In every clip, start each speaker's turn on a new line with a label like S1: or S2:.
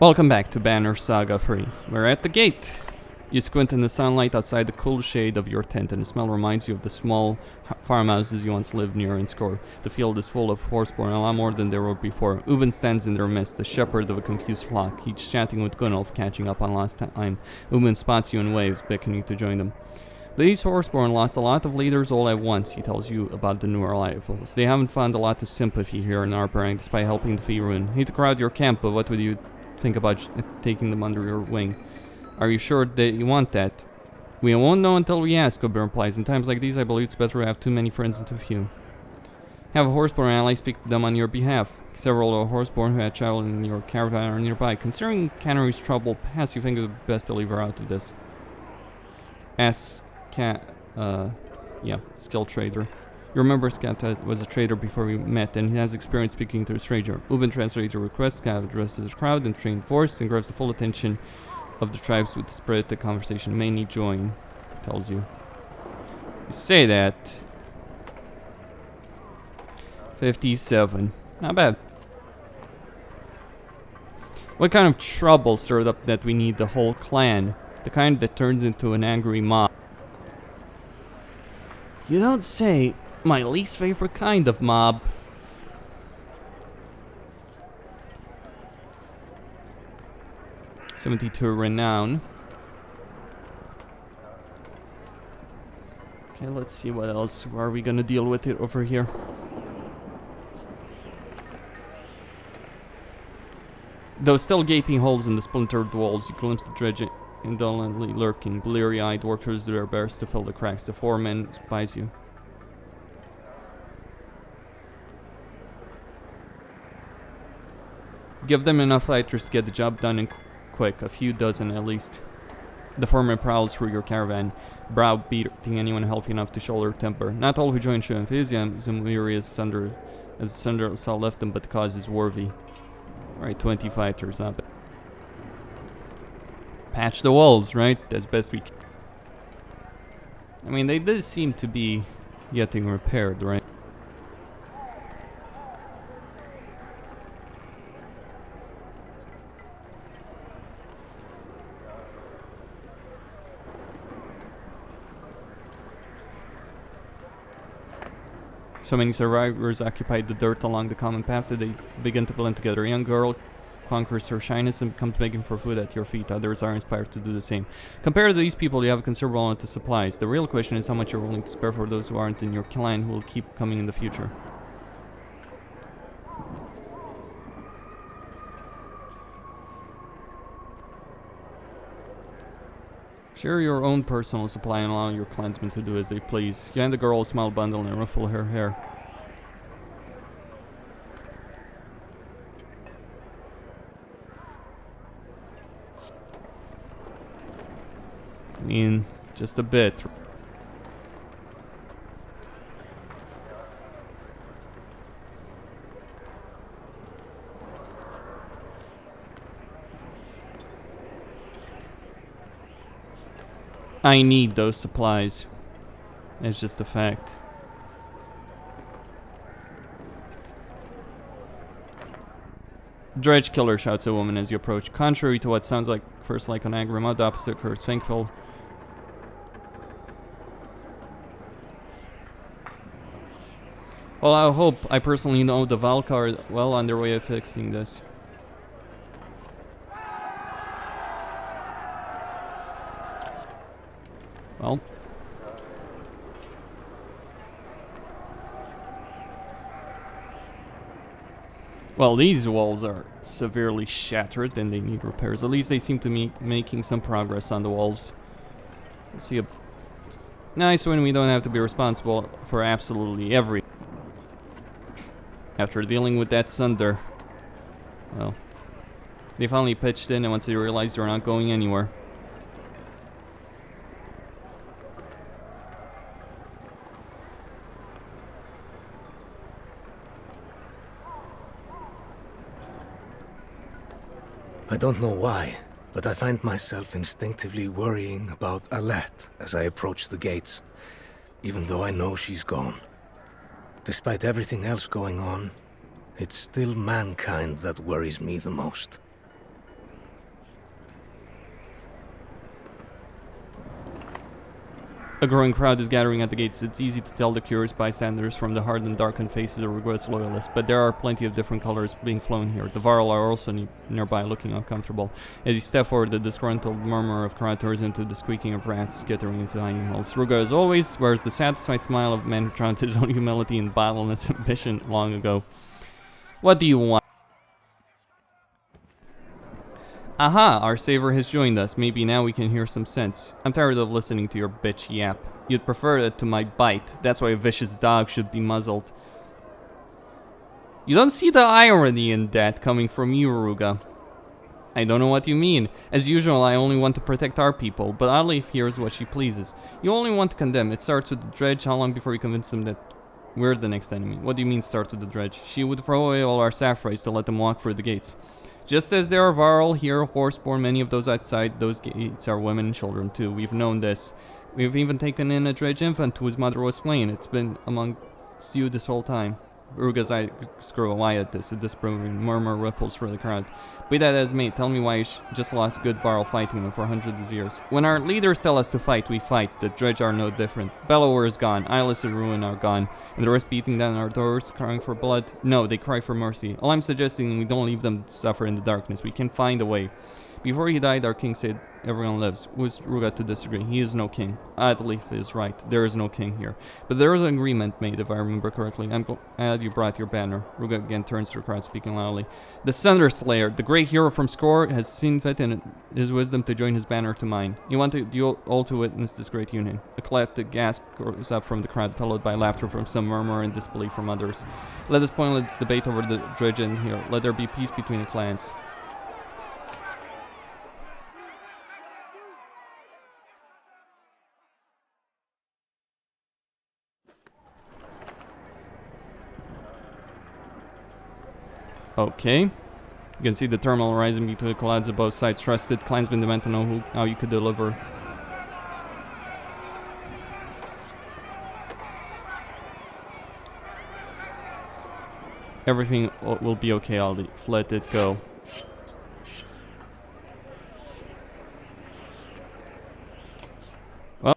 S1: Welcome back to Banner Saga 3. We're at the gate. You squint in the sunlight outside the cool shade of your tent, and the smell reminds you of the small farmhouses you once lived near in Score. The field is full of horseborn, a lot more than there were before. Uben stands in their midst, the shepherd of a confused flock, each chatting with Gunnulf, catching up on lost time. Uben spots you and waves, beckoning to join them. These horseborn lost a lot of leaders all at once, he tells you about the newer arrivals. They haven't found a lot of sympathy here in Arberrang, despite helping defeat ruin. Hate to crowd your camp, but what would you think about taking them under your wing? Are you sure that you want that? We won't know until we ask, Oberon replies. In times like these, I believe it's better to have too many friends than too few. Have a horseborn ally speak to them on your behalf. Several of the horseborn who had traveled in your caravan are nearby. Considering Cannery's troubled past, you think it would be best to leave her out of this. Ask skilled trader. You remember Scat was a trader before we met, and he has experience speaking to a stranger. Uben translates your request, Scat addresses the crowd and trained force, and grabs the full attention of the tribes with the spirit the conversation may need join, tells you. You say that. 57. Not bad. What kind of trouble stirred up that we need the whole clan? The kind that turns into an angry mob. You don't say. My least favorite kind of mob. '72 renown. Okay, let's see what else are we gonna deal with it over here. Though still gaping holes in the splintered walls, you glimpse the dredge indolently lurking. Bleary-eyed workers do their best to fill the cracks. The four men spies you. Give them enough fighters to get the job done and quick, a few dozen at least. The foreman prowls through your caravan, browbeating anyone healthy enough to shoulder temper. Not all who join show enthusiasm, weary as Sunder saw left them, but the cause is worthy. Alright, 20 fighters, not bad. Patch the walls, right? As best we can. I mean, they did seem to be getting repaired, right? So many survivors occupied the dirt along the common paths that they begin to blend together. A young girl conquers her shyness and becomes begging for food at your feet. Others are inspired to do the same. Compared to these people, you have a considerable amount of supplies. The real question is how much you're willing to spare for those who aren't in your clan who will keep coming in the future. Share your own personal supply and allow your clansmen to do as they please. You hand the girl a small bundle and ruffle her hair. I mean, just a bit. I need those supplies. It's just a fact. Dredge killer, shouts a woman as you approach. Contrary to what sounds like first like an angry mud, the opposite occurs. Thankful. Well, I personally know the Valka are well on their way of fixing this. Well, these walls are severely shattered and they need repairs. At least they seem to be making some progress on the walls. Let's see. Nice when we don't have to be responsible for absolutely everything. After dealing with that Sunder, well, they finally pitched in, and once they realized they're not going anywhere.
S2: I don't know why, but I find myself instinctively worrying about Alette as I approach the gates, even though I know she's gone. Despite everything else going on, it's still mankind that worries me the most.
S1: A growing crowd is gathering at the gates. It's easy to tell the curious bystanders from the hard and darkened faces of Ruga's loyalists, but there are plenty of different colors being flown here. The Varl are also nearby, looking uncomfortable. As you step forward, the disgruntled murmur of crowd turns into the squeaking of rats skittering into hiding holes. Ruga, as always, wears the satisfied smile of a man who tried his own humility and battle and his ambition long ago. What do you want? Aha, our saver has joined us. Maybe now we can hear some sense. I'm tired of listening to your bitch yap. You'd prefer it to my bite. That's why a vicious dog should be muzzled. You don't see the irony in that coming from you, Ruga. I don't know what you mean. As usual, I only want to protect our people, but Olive hears what she pleases. You only want to condemn. It starts with the dredge. How long before you convince them that we're the next enemy? What do you mean start with the dredge? She would throw away all our sacrifice to let them walk through the gates. Just as there are Varl here, horseborn, many of those outside those gates are women and children too. We've known this. We've even taken in a dredge infant whose mother was slain. It's been amongst you this whole time. Ruga's eyes grow wide at this. A disapproving murmur ripples through the crowd. Be that as may, tell me why you just lost good Varl fighting them for hundreds of years. When our leaders tell us to fight, we fight. The dredge are no different. Bellower is gone. Eyeless and Ruin are gone. And the rest beating down our doors, crying for blood? No, they cry for mercy. All I'm suggesting, we don't leave them to suffer in the darkness. We can find a way. Before he died, our king said, everyone lives. Who's Ruga to disagree? He is no king. Adleif is right. There is no king here. But there is an agreement made, if I remember correctly. I'm glad you brought your banner. Ruga again turns to the crowd, speaking loudly. The Thunder Slayer, the great hero from Skor, has seen fit in his wisdom to join his banner to mine. You want you all to witness this great union. A collective gasp goes up from the crowd, followed by laughter from some, murmur and disbelief from others. Let us pointless debate over the dredge in here. Let there be peace between the clans. Okay. You can see the terminal rising between the clouds of both sides. Trusted clansmen demand to know how you could deliver. Everything will be okay, I'll let it go. Well.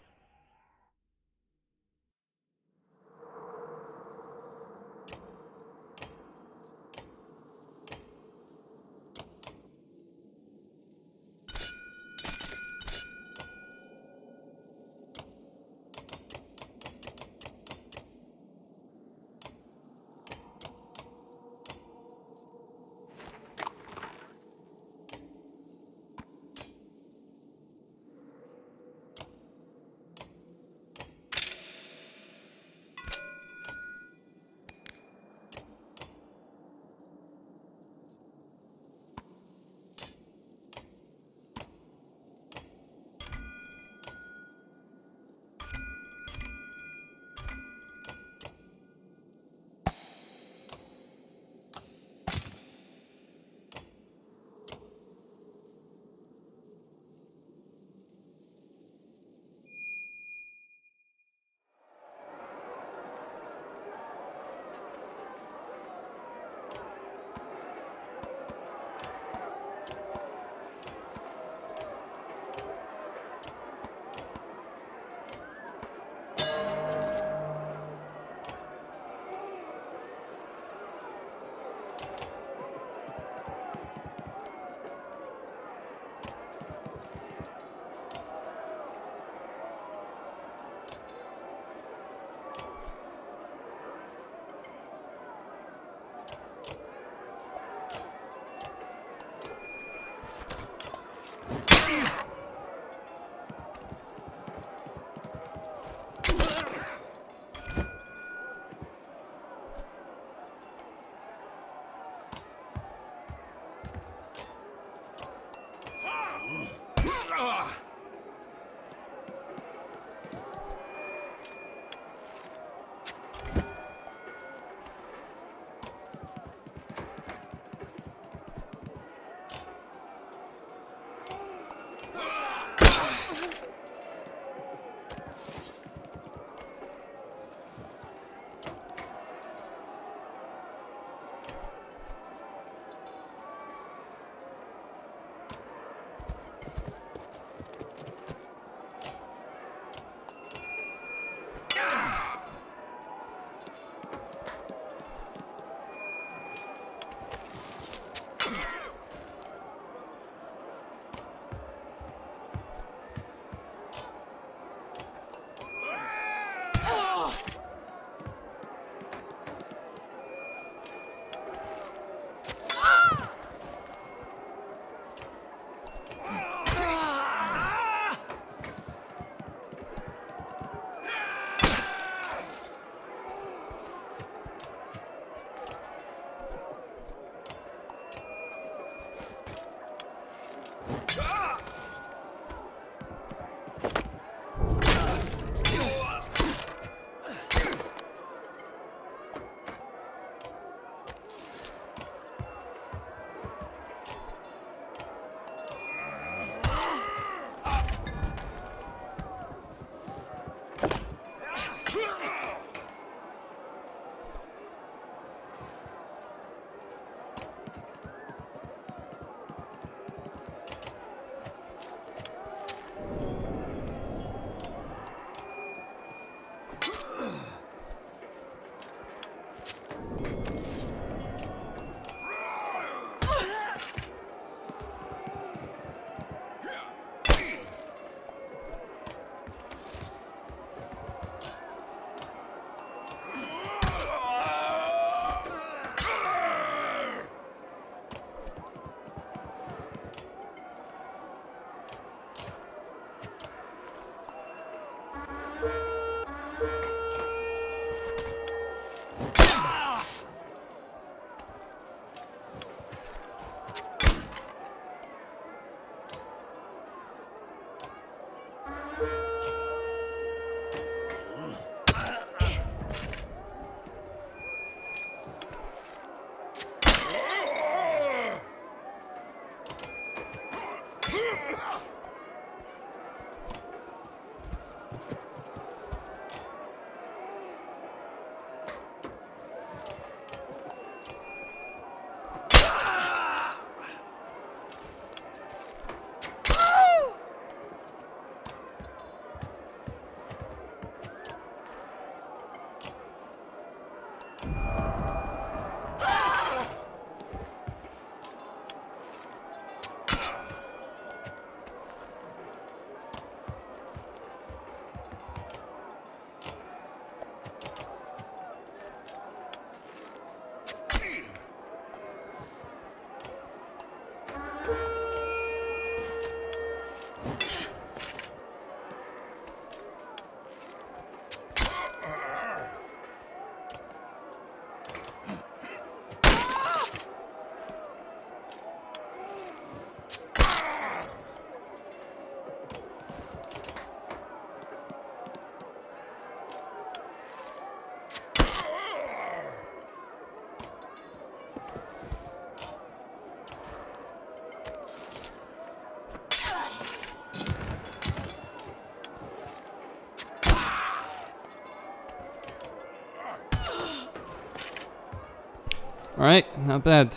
S1: Alright, not bad.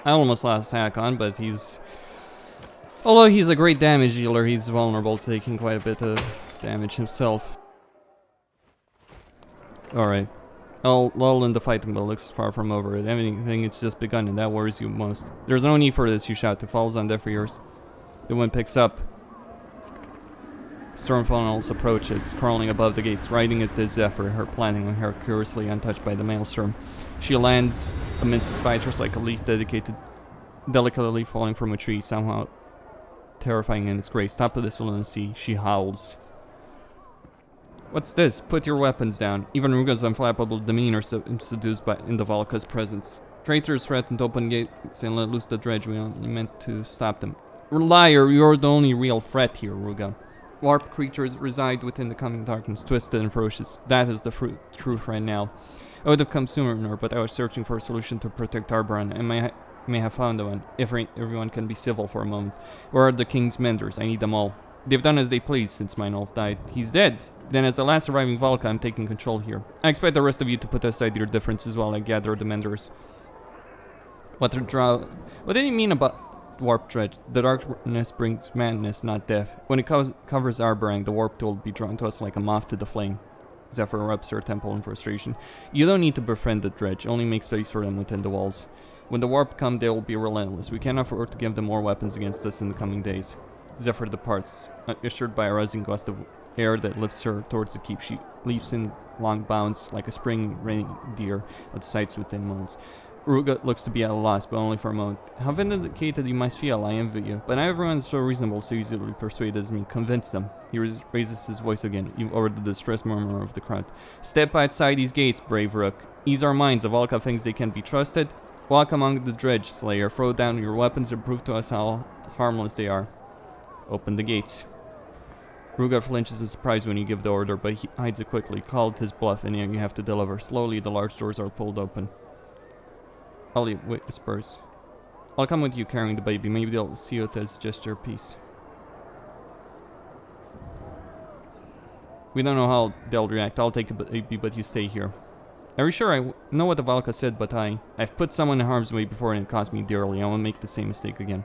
S1: I almost lost Hakon, but although he's a great damage dealer, he's vulnerable to taking quite a bit of damage himself. Alright. Lull in the fighting, but looks far from over. If anything, it's just begun, and that worries you most. There's no need for this, you shout. It falls on deaf ears. The wind picks up. Storm funnels approach it, crawling above the gates, riding it to Zephyr, her planning on her curiously untouched by the maelstrom. She lands amidst fighters like a leaf delicately falling from a tree, somehow terrifying in its grace. Top of this lunacy, she howls. What's this? Put your weapons down. Even Ruga's unflappable demeanor seduced in the Valka's presence. Traitors threatened to open gates and let loose the dredge. We only meant to stop them. Liar, you're the only real threat here, Ruga. Warped creatures reside within the coming darkness, twisted and ferocious. That is the truth right now. I would have come sooner, but I was searching for a solution to protect Arberrang, and may have found one, if everyone can be civil for a moment. Where are the king's menders? I need them all. They've done as they please since mine elf died. He's dead. Then as the last surviving Valka, I'm taking control here. I expect the rest of you to put aside your differences while I gather the menders. What did he mean about warp dredge? The darkness brings madness, not death. When it covers Arberrang, the warp tool will be drawn to us like a moth to the flame. Zephyr rubs her temple in frustration. You don't need to befriend the dredge, only make space for them within the walls. When the warp come, they will be relentless. We cannot afford to give them more weapons against us in the coming days. Zephyr departs, ushered by a rising gust of air that lifts her towards the keep. She leaps in long bounds like a spring reindeer at sights within moments. Ruga looks to be at a loss, but only for a moment. How vindicated you must feel, I envy you. But not everyone is so reasonable, so easily persuaded as me. Convince them. He raises his voice again, over the distressed murmur of the crowd. Step outside these gates, brave Rook. Ease our minds. The Valka thinks they can be trusted. Walk among the dredge, Slayer. Throw down your weapons and prove to us how harmless they are. Open the gates. Ruga flinches in surprise when you give the order, but he hides it quickly. Called his bluff, and you have to deliver. Slowly, the large doors are pulled open. Ollie whispers, I'll come with you carrying the baby. Maybe they'll see it as a gesture of peace. We don't know how they'll react. I'll take the baby, but you stay here. Are you sure? I know what the Valka said, but I've put someone in harm's way before and it cost me dearly. I won't make the same mistake again.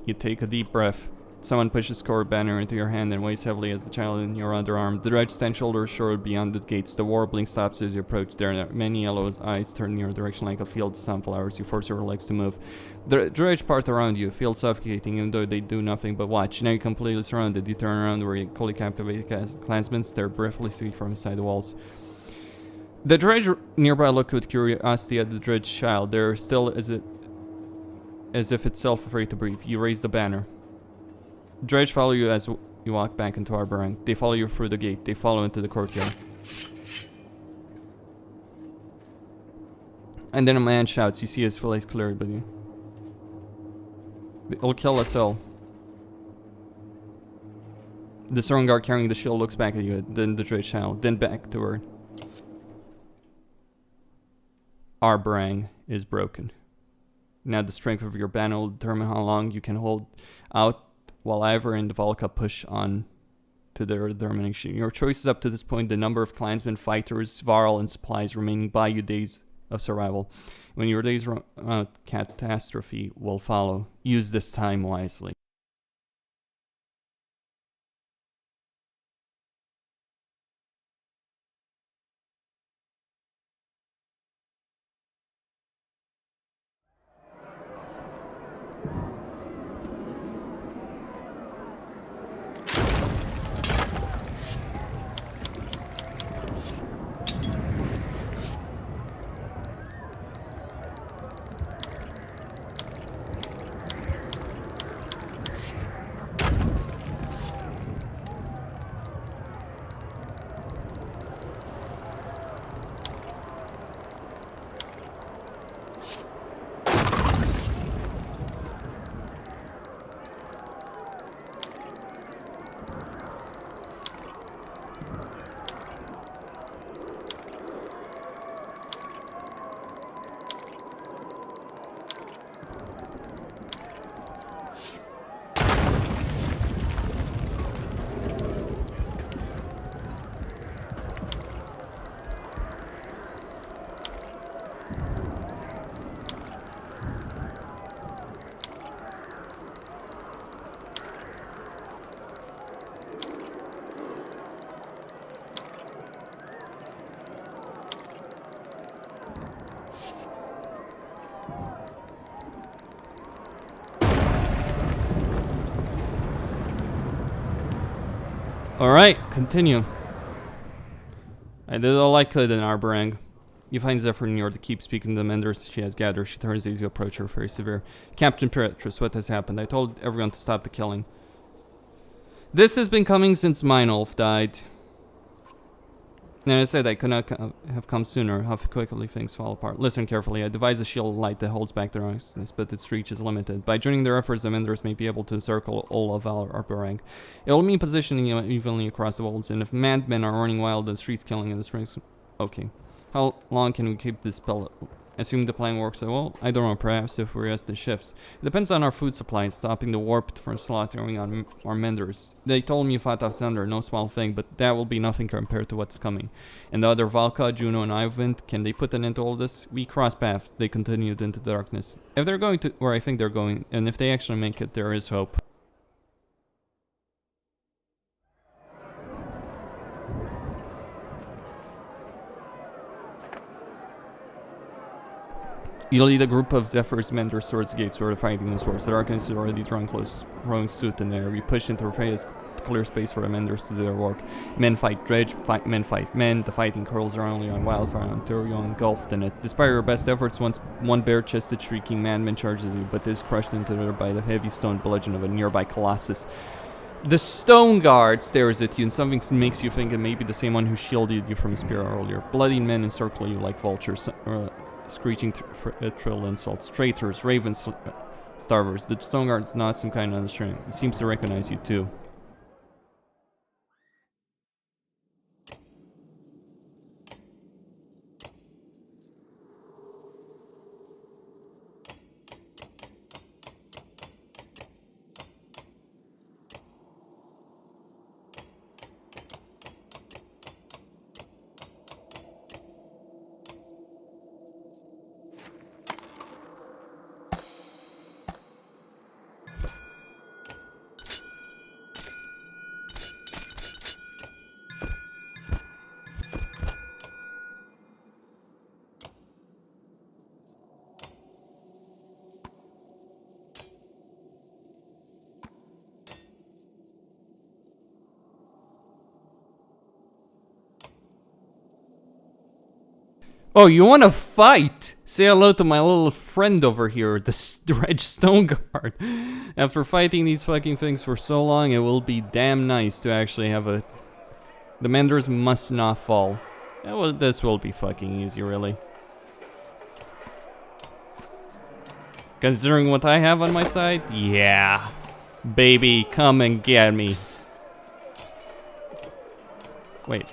S1: You take a deep breath. Someone pushes Cord banner into your hand and weighs heavily as the child in your underarm. The dredge stands shoulder to shoulder beyond the gates. The warbling stops as you approach. There are many yellow eyes turn in your direction like a field of sunflowers. You force your legs to move. The dredge part around you feels suffocating, even though they do nothing but watch. Now you're completely surrounded. You turn around where you fully captivate clansmen stare breathlessly from inside the walls. The dredge nearby look with curiosity at the dredge child. They're still as if itself afraid to breathe. You raise the banner. Dredge follow you as you walk back into Arberrang. They follow you through the gate. They follow into the courtyard. And then a man shouts. You see his face clearly, but it'll kill us all. The Storm Guard carrying the shield looks back at you, then the Dredge child, then back to her. Arberrang is broken. Now the strength of your banner will determine how long you can hold out while Ivor and Valka push on to their determination. Your choices up to this point, the number of clansmen, fighters, varl, and supplies remaining by you days of survival. When your days run out, catastrophe will follow. Use this time wisely. Alright, continue. I did all I could in Arberrang. You find Zephyr near the keep speaking to the Menders she has gathered. She turns as you approach her, very severe. Captain Petrus, what has happened? I told everyone to stop the killing. This has been coming since Meinolf died. And I said I could not have come sooner. How quickly things fall apart. Listen carefully. I devised a shield of light that holds back their darkness, but its reach is limited. By joining their efforts, the Menders may be able to encircle all of Arberrang. It will mean positioning evenly across the walls, and if madmen are running wild in the streets, killing in the springs... Okay. How long can we keep this spell? Assuming the plan works so well, I don't know, perhaps if we rest the shifts. It depends on our food supply, stopping the warp from slaughtering on our Menders. They told me you fought off Xander, no small thing, but that will be nothing compared to what's coming. And the other Valka, Juno, and Ivan, can they put an end to all this? We crossed paths, they continued into the darkness. If they're going to, where I think they're going, and if they actually make it, there is hope. You lead a group of Zephyr's Menders towards the gates where the fighting is worse. The darkness is already drawn close, throwing suit in the air. We push into Orpheus to clear space for the Menders to do their work. Men fight dredge, men fight men. The fighting curls are only on wildfire until you're engulfed in it. Despite your best efforts, once one bare-chested, shrieking madman charges you, but is crushed into the by the heavy stone bludgeon of a nearby colossus. The stone guard stares at you, and something makes you think it may be the same one who shielded you from a spear earlier. Bloody men encircle you like vultures. Screeching trill insults. Traitors, ravens, starvers. The stone guard's not some kind of understanding. It seems to recognize you too. Oh, you want to fight? Say hello to my little friend over here, the Dredge Stone Guard. After fighting these fucking things for so long, it will be damn nice to actually have a... The Menders must not fall. Yeah, well, this will be fucking easy, really. Considering what I have on my side? Yeah. Baby, come and get me. Wait.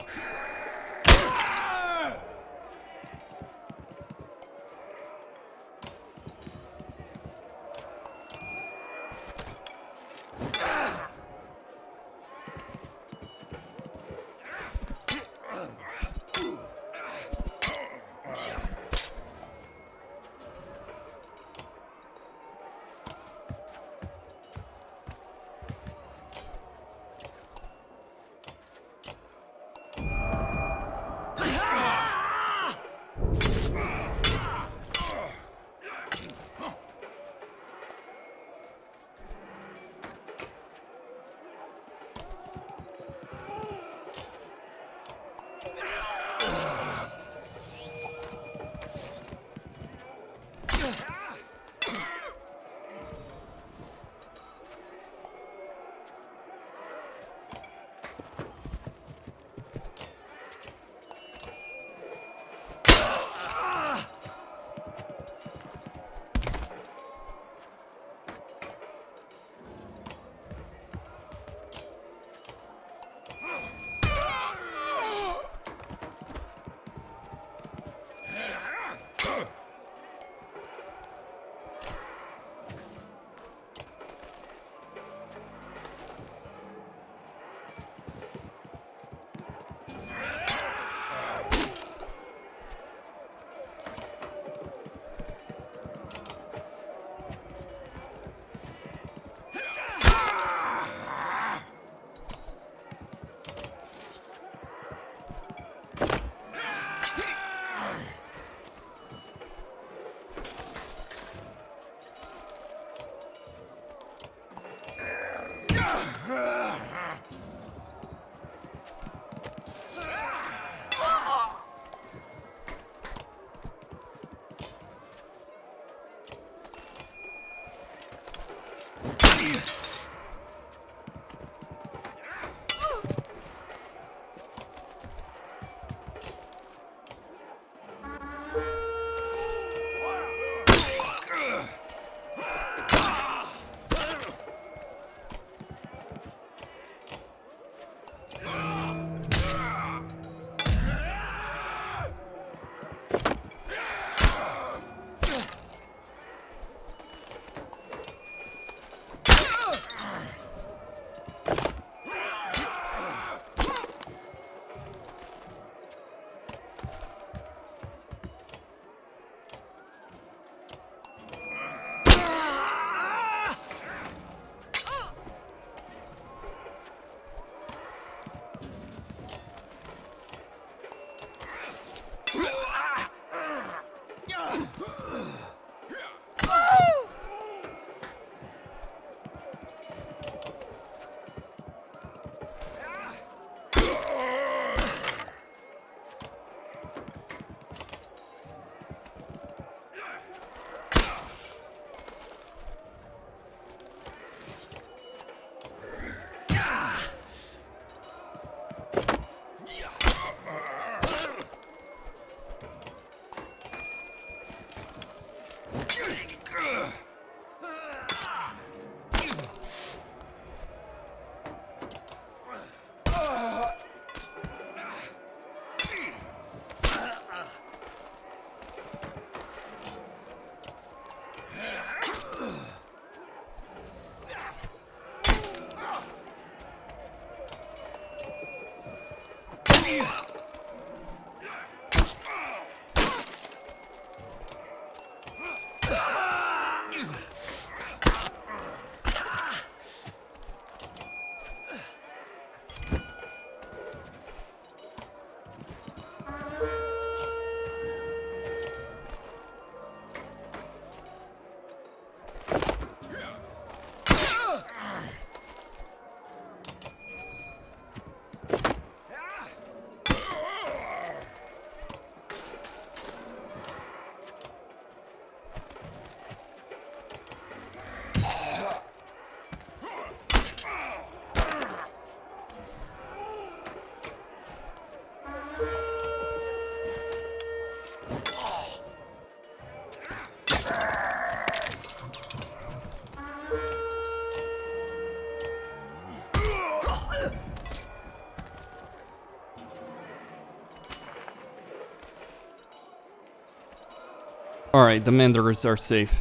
S1: Alright, the Menders are safe.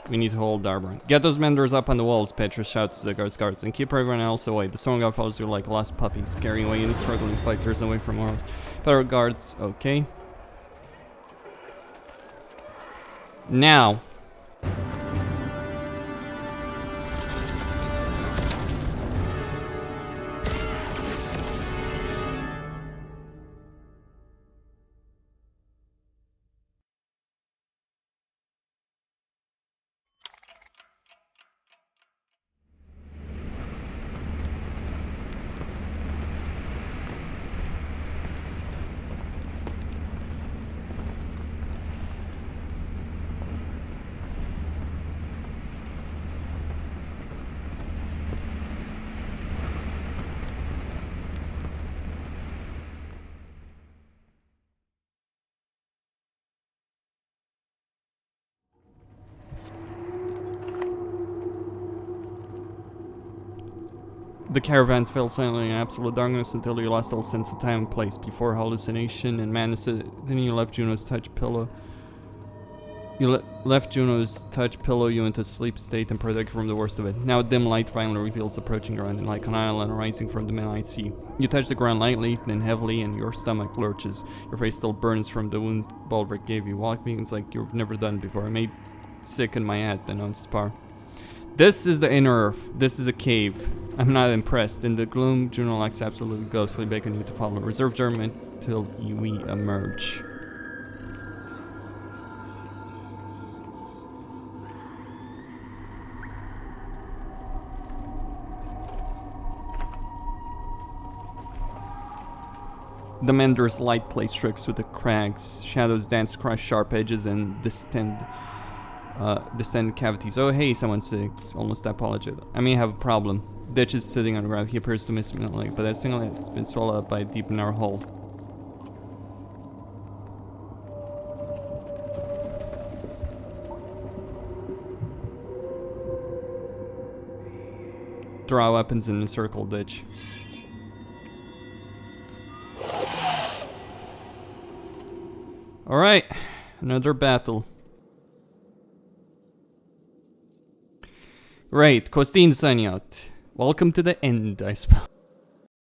S1: We need to hold Arberrang. Get those Menders up on the walls, Petrus shouts to the guards, and keep everyone else away. The strong guy follows you like lost puppies, carrying away any struggling fighters away from ours. Better guards, okay. Now. The caravans fell silently in absolute darkness until you lost all sense of time and place. Before hallucination and madness, then you left Juno's touch pillow. You left Juno's touch pillow you into sleep state and protect from the worst of it. Now dim light finally reveals approaching ground, like an island rising from the midnight sea. You touch the ground lightly, then heavily, and your stomach lurches. Your face still burns from the wound Balric gave you. Walking is like you've never done before. It made sick in my head, then on spar. This is the inner earth. This is a cave. I'm not impressed. In the gloom, Juno looks absolutely ghostly, begging you to follow. Reserve judgment till we emerge. The Mender's light plays tricks with the crags. Shadows dance across sharp edges and distend cavities. Oh hey, someone sings. Almost apologetic. I may have a problem. Ditch is sitting on the ground. He appears to miss me, but that single has been swallowed up by a deep narrow hole. Draw weapons in a circle ditch. Alright, another battle. Great, Costin signing out. Welcome to the end, I suppose.